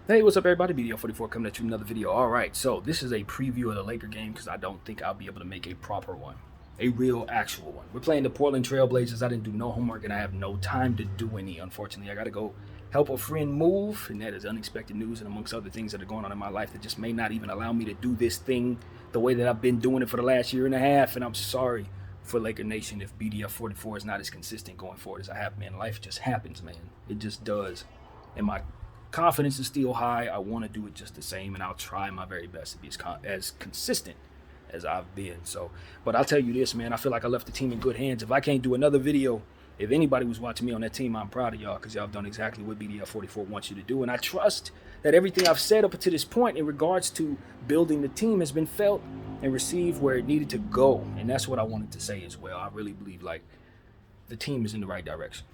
Hey, what's up, everybody? BDO44 coming at you with another video. All right, so this is a preview of the Laker game because I don't think I'll be able to make a proper one, a real, actual one. We're playing the Portland Trailblazers. I didn't do no homework and I have no time to do any. Unfortunately, I got to go help a friend move, and that is unexpected news and amongst other things that are going on in my life that just may not even allow me to do this thing the way that I've been doing it for the last year and a half. And I'm sorry for Laker Nation if BDF44 is not as consistent going forward as I have been. Life just happens, man. It just does. And my confidence is still high. I want to do it just the same, and I'll try my very best to be as consistent as I've been. So, but I'll tell you this, man. I feel like I left the team in good hands. If I can't do another video, if anybody was watching me on that team, I'm proud of y'all because y'all have done exactly what BDF44 wants you to do. And I trust that everything I've said up to this point in regards to building the team has been felt and received where it needed to go. And that's what I wanted to say as well. I really believe like the team is in the right direction.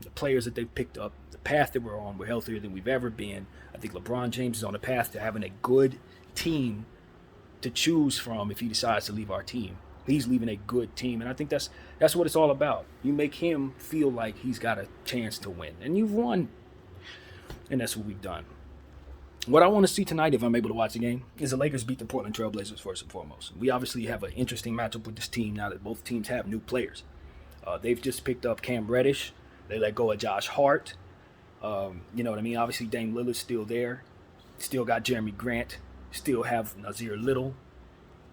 The players that they've picked up, the path that we're on, we're healthier than we've ever been. I think LeBron James is on the path to having a good team to choose from if he decides to leave our team. He's leaving a good team, and I think that's what it's all about. You make him feel like he's got a chance to win, and you've won, and that's what we've done. What I want to see tonight, if I'm able to watch the game, is the Lakers beat the Portland Trailblazers first and foremost. We obviously have an interesting matchup with this team now that both teams have new players. They've just picked up Cam Reddish. They let go of Josh Hart. You know what I mean? Obviously, Dame Lillard's still there. Still got Jeremy Grant. Still have Nazir Little.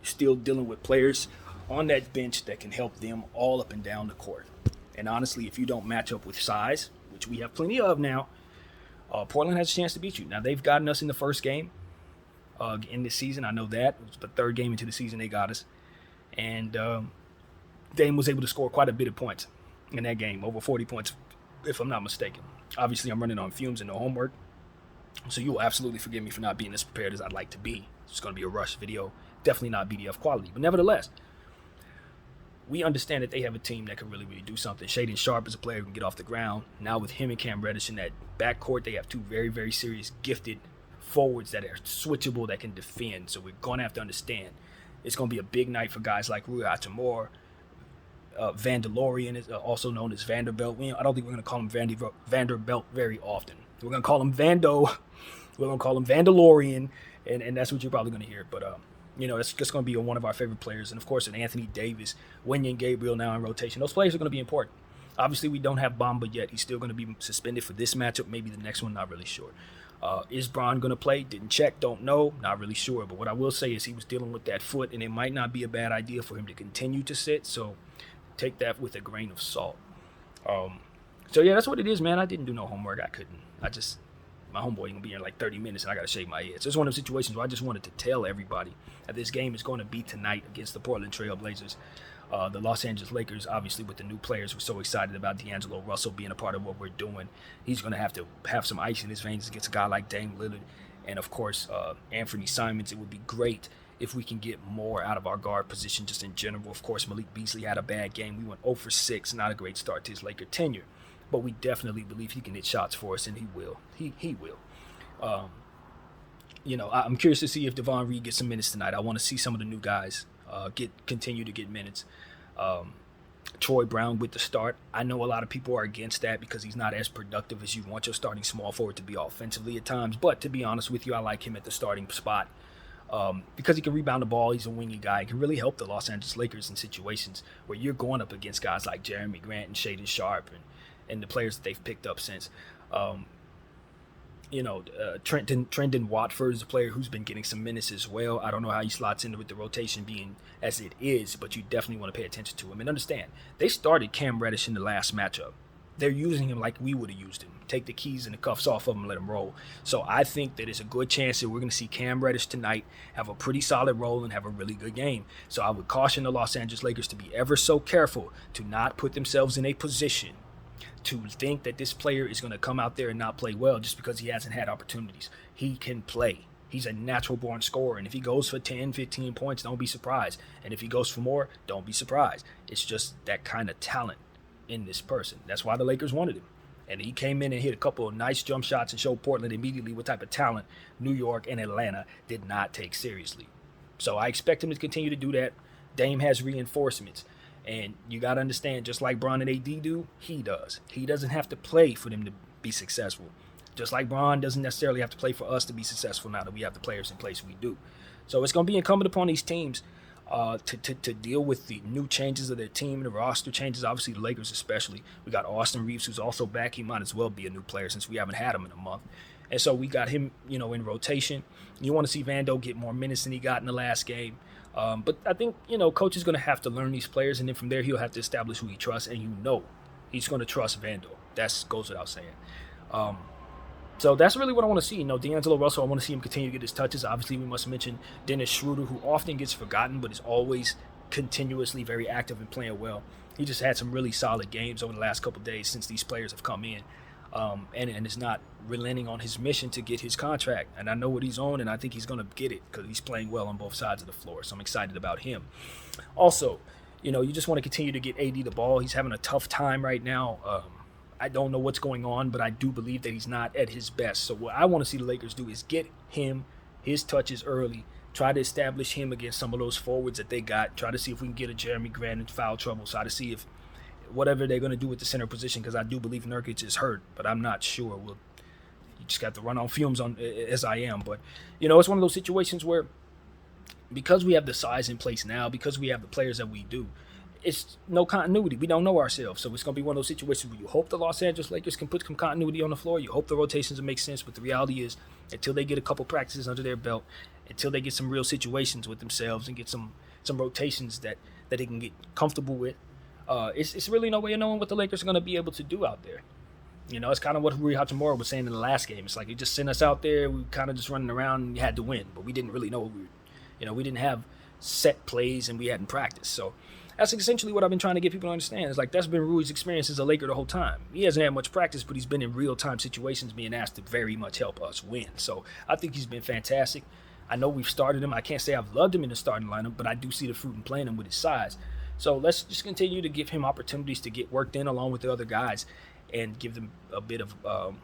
Still dealing with players on that bench that can help them all up and down the court. And honestly, if you don't match up with size, which we have plenty of now, Portland has a chance to beat you. Now, they've gotten us in the first game in this season. I know that. It was the third game into the season they got us. And Dame was able to score quite a bit of points in that game, over 40 points, if I'm not mistaken. Obviously, I'm running on fumes and no homework, so you will absolutely forgive me for not being as prepared as I'd like to be. It's going to be a rush video, definitely not BDF quality, but nevertheless, we understand that they have a team that can really, really do something. Shaedon Sharpe is a player who can get off the ground. Now with him and Cam Reddish in that backcourt, they have two very, very serious, gifted forwards that are switchable, that can defend. So we're going to have to understand it's going to be a big night for guys like Rui Hachimura. Vandalorian is also known as Vanderbilt. I don't think we're going to call him Vanderbilt very often. We're going to call him Vando. We're going to call him Vandalorian, and that's what you're probably going to hear. But it's just going to be one of our favorite players. And of course, an Anthony Davis, Wenyen Gabriel now in rotation. Those players are going to be important. Obviously, we don't have Bamba yet. He's still going to be suspended for this matchup, maybe the next one, not really sure. Is Bron going to play? Didn't check, don't know, not really sure. But what I will say is he was dealing with that foot, and it might not be a bad idea for him to continue to sit. So take that with a grain of salt. So yeah, that's what it is, man. I didn't do no homework. I couldn't. My homeboy gonna be here in like 30 minutes, and I gotta shave my head. So it's one of those situations where I just wanted to tell everybody that this game is going to be tonight against the Portland Trailblazers. The Los Angeles Lakers, obviously with the new players, we're so excited about D'Angelo Russell being a part of what we're doing. He's gonna have to have some ice in his veins against a guy like Dame Lillard, and of course Anthony Simons. It would be great if we can get more out of our guard position just in general. Of course, Malik Beasley had a bad game. We went 0 for 6, not a great start to his Laker tenure. But we definitely believe he can hit shots for us, and he will. He will. I'm curious to see if Devon Reed gets some minutes tonight. I want to see some of the new guys continue to get minutes. Troy Brown with the start. I know a lot of people are against that because he's not as productive as you want your starting small forward to be offensively at times. But to be honest with you, I like him at the starting spot. Because he can rebound the ball, he's a wingy guy. He can really help the Los Angeles Lakers in situations where you're going up against guys like Jeremy Grant and Shaedon Sharpe and the players that they've picked up since. Trendon Watford is a player who's been getting some minutes as well. I don't know how he slots in with the rotation being as it is, but you definitely want to pay attention to him. And understand, they started Cam Reddish in the last matchup. They're using him like we would have used him. Take the keys and the cuffs off of him and let him roll. So I think that it's a good chance that we're going to see Cam Reddish tonight have a pretty solid role and have a really good game. So I would caution the Los Angeles Lakers to be ever so careful to not put themselves in a position to think that this player is going to come out there and not play well just because he hasn't had opportunities. He can play. He's a natural born scorer. And if he goes for 10, 15 points, don't be surprised. And if he goes for more, don't be surprised. It's just that kind of talent in this person. That's why the Lakers wanted him. And he came in and hit a couple of nice jump shots and showed Portland immediately what type of talent New York and Atlanta did not take seriously. So I expect him to continue to do that. Dame has reinforcements. And you got to understand, just like Bron and AD do, he does. He doesn't have to play for them to be successful. Just like Bron doesn't necessarily have to play for us to be successful now that we have the players in place we do. So it's going to be incumbent upon these teams to deal with the new changes of their team, the roster changes, obviously the Lakers especially. We got Austin Reeves, who's also back. He might as well be a new player since we haven't had him in a month. And so we got him, in rotation. You want to see Vando get more minutes than he got in the last game. But I think, coach is going to have to learn these players, and then from there he'll have to establish who he trusts, and he's going to trust Vando. That goes without saying. So that's really what I want to see. D'Angelo Russell, I want to see him continue to get his touches. Obviously, we must mention Dennis Schroeder, who often gets forgotten, but is always continuously very active and playing well. He just had some really solid games over the last couple of days since these players have come in. And is not relenting on his mission to get his contract. And I know what he's on, and I think he's going to get it because he's playing well on both sides of the floor. So I'm excited about him. Also, you just want to continue to get AD the ball. He's having a tough time right now. I don't know what's going on, but I do believe that he's not at his best. So what I want to see the Lakers do is get him his touches early, try to establish him against some of those forwards that they got, try to see if we can get a Jeremy Grant in foul trouble, try to see if whatever they're going to do with the center position, because I do believe Nurkic is hurt, but I'm not sure. You just got to run on fumes as I am. But, it's one of those situations where because we have the size in place now, because we have the players that we do, it's no continuity. We don't know ourselves. So it's going to be one of those situations where you hope the Los Angeles Lakers can put some continuity on the floor. You hope the rotations will make sense. But the reality is, until they get a couple practices under their belt, until they get some real situations with themselves and get some rotations that they can get comfortable with, it's really no way of knowing what the Lakers are going to be able to do out there. It's kind of what Rui Hachimura was saying in the last game. It's like, you just sent us out there. We kind of just running around and you had to win. But we didn't really know what we didn't have set plays and we hadn't practiced. So that's essentially what I've been trying to get people to understand. It's like that's been Rui's experience as a Laker the whole time. He hasn't had much practice, but he's been in real-time situations being asked to very much help us win. So I think he's been fantastic. I know we've started him. I can't say I've loved him in the starting lineup, but I do see the fruit in playing him with his size. So let's just continue to give him opportunities to get worked in along with the other guys and give them a bit of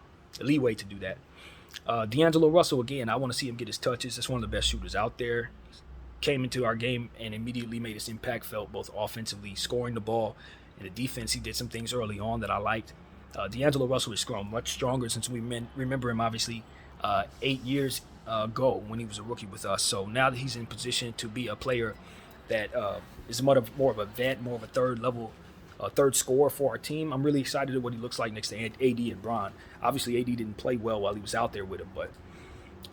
leeway to do that. D'Angelo Russell, again, I want to see him get his touches. That's one of the best shooters out there. Came into our game and immediately made his impact felt, both offensively, scoring the ball, and the defense. He did some things early on that I liked. D'Angelo Russell has grown much stronger since we remember him, obviously, 8 years ago when he was a rookie with us. So now that he's in position to be a player that is more of a vet, more of a third scorer for our team, I'm really excited at what he looks like next to AD and Bron. Obviously, AD didn't play well while he was out there with him, but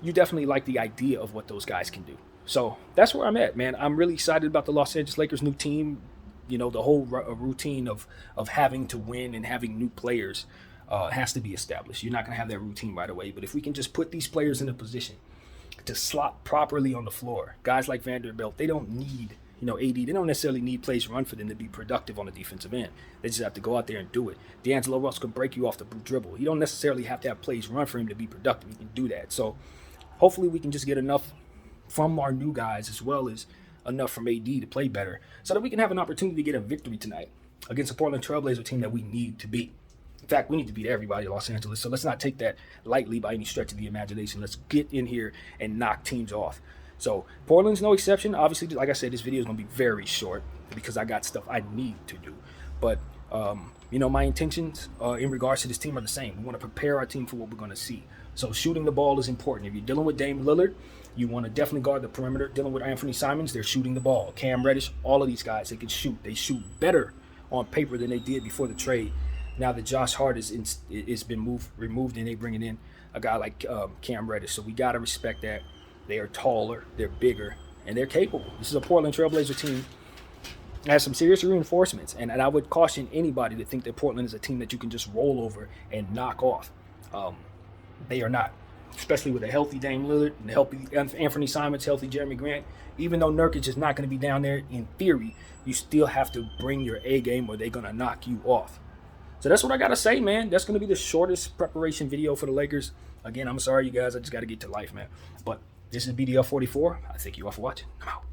you definitely like the idea of what those guys can do. So that's where I'm at, man. I'm really excited about the Los Angeles Lakers' new team. The whole routine of having to win and having new players has to be established. You're not going to have that routine right away. But if we can just put these players in a position to slot properly on the floor, guys like Vanderbilt, they don't need, AD. They don't necessarily need plays run for them to be productive on the defensive end. They just have to go out there and do it. D'Angelo Russell can break you off the dribble. You don't necessarily have to have plays run for him to be productive. He can do that. So hopefully we can just get enough from our new guys as well as enough from AD to play better so that we can have an opportunity to get a victory tonight against a Portland Trailblazer team that we need to beat. In fact, we need to beat everybody in Los Angeles, so let's not take that lightly by any stretch of the imagination. Let's get in here and knock teams off. So Portland's no exception. Obviously, like I said, this video is going to be very short because I got stuff I need to do. But, my intentions in regards to this team are the same. We want to prepare our team for what we're going to see. So shooting the ball is important. If you're dealing with Dame Lillard, you want to definitely guard the perimeter. Dealing with Anthony Simons, they're shooting the ball. Cam Reddish, all of these guys, they can shoot. They shoot better on paper than they did before the trade. Now that Josh Hart is been removed, and they bringing in a guy like Cam Reddish. So we got to respect that. They are taller, they're bigger, and they're capable. This is a Portland Trailblazer team that has some serious reinforcements. And I would caution anybody to think that Portland is a team that you can just roll over and knock off. They are not, especially with a healthy Dame Lillard and a healthy Anthony Simons, healthy Jeremy Grant. Even though Nurkic is not going to be down there, in theory, you still have to bring your A game or they're going to knock you off. So that's what I got to say, man. That's going to be the shortest preparation video for the Lakers. Again, I'm sorry, you guys. I just got to get to life, man. But this is BDL 44. I thank you all for watching. I'm out.